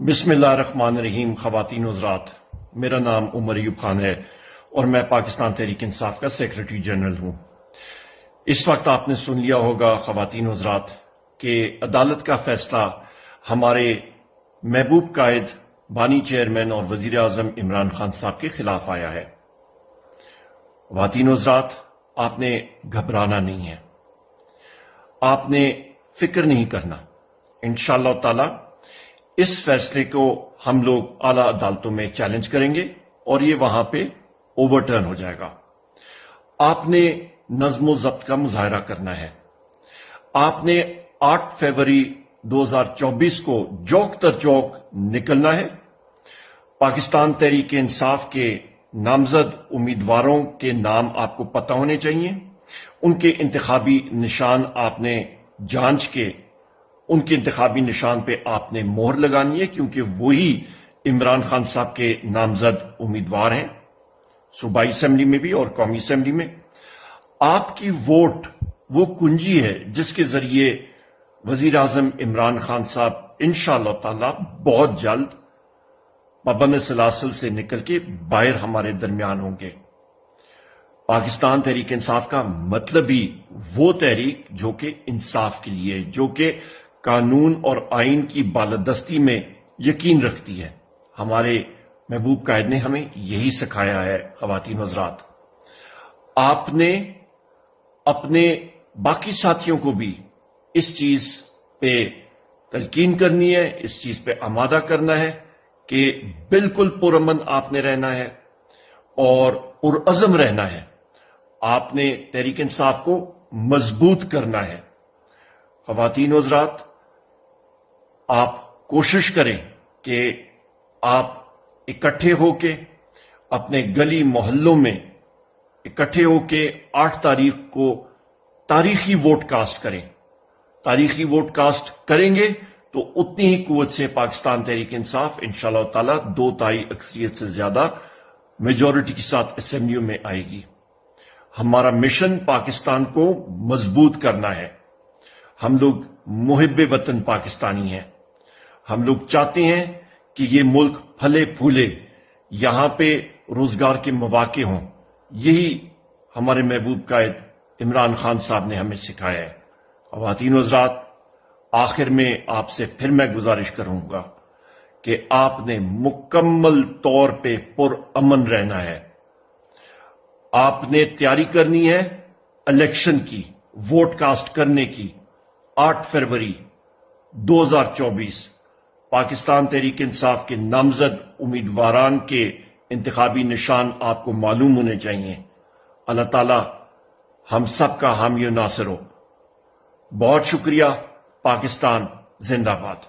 बिस्मिल्लाहिर्रहमानिर्रहीम। ख़वातीन हज़रात, मेरा नाम उमर अयूब खान है और मैं पाकिस्तान तहरीक इंसाफ का सेक्रेटरी जनरल हूं। इस वक्त आपने सुन लिया होगा ख़वातीन हज़रात कि अदालत का फैसला हमारे महबूब कायद, बानी चेयरमैन और वज़ीर आज़म इमरान खान साहब के खिलाफ आया है। ख़वातीन हज़रात, आपने घबराना नहीं है, आपने फिक्र नहीं करना। इंशाअल्लाह ताला इस फैसले को हम लोग आला अदालतों में चैलेंज करेंगे और ये वहां पे ओवरटर्न हो जाएगा। आपने नज़्म ज़ब्त का मुजाहरा करना है। आपने 8 फरवरी 2024 को चौक दर चौक निकलना है। पाकिस्तान तहरीक इंसाफ के नामजद उम्मीदवारों के नाम आपको पता होने चाहिए। उनके इंतखाबी निशान आपने जांच के उनके इंतखाबी निशान पे आपने मोहर लगानी है, क्योंकि वही इमरान खान साहब के नामजद उम्मीदवार हैं, सूबाई असेंबली में भी और कौमी असेंबली में। आपकी वोट वो कुंजी है जिसके जरिए वजीर आजम इमरान खान साहब इंशाअल्लाह ताला बहुत जल्द पाबंद सलासिल से निकल के बाहर हमारे दरमियान होंगे। पाकिस्तान तहरीक इंसाफ का मतलब ही वो तहरीक जो कि इंसाफ के लिए, जो कि कानून और आइन की बालादस्ती में यकीन रखती है। हमारे महबूब कायद ने हमें यही सिखाया है। ख़वातीन हज़रात, आपने अपने बाकी साथियों को भी इस चीज पे तलकीन करनी है, इस चीज पे आमादा करना है कि बिल्कुल पुरअमन आपने रहना है और पुरअज़म रहना है। आपने तहरीक इंसाफ को मजबूत करना है। ख़वातीन हज़रात, आप कोशिश करें कि आप इकट्ठे होके अपने गली मोहल्लों में इकट्ठे होके 8 तारीख को तारीखी वोट कास्ट करें। तारीखी वोट कास्ट करेंगे तो उतनी ही कुव्वत से पाकिस्तान तहरीक इंसाफ इंशाअल्लाह ताला 2 तिहाई अक्सरियत से ज्यादा मेजॉरिटी के साथ असेंबलियों में आएगी। हमारा मिशन पाकिस्तान को मजबूत करना है। हम लोग मुहिब्बे वतन पाकिस्तानी हैं। हम लोग चाहते हैं कि ये मुल्क फले फूले, यहां पे रोजगार के मौके हों। यही हमारे महबूब कायद इमरान खान साहब ने हमें सिखाया है। ख़वातीन हज़रात, आखिर में आपसे फिर मैं गुजारिश करूंगा कि आपने मुकम्मल तौर पे पुरअमन रहना है। आपने तैयारी करनी है इलेक्शन की, वोट कास्ट करने की। 8 फरवरी 2024 पाकिस्तान तहरीक इंसाफ के नामजद उम्मीदवारान के इंतखाबी निशान आपको मालूम होने चाहिए। अल्लाह ताला हम सब का हामी नासिर हो। बहुत शुक्रिया। पाकिस्तान जिंदाबाद।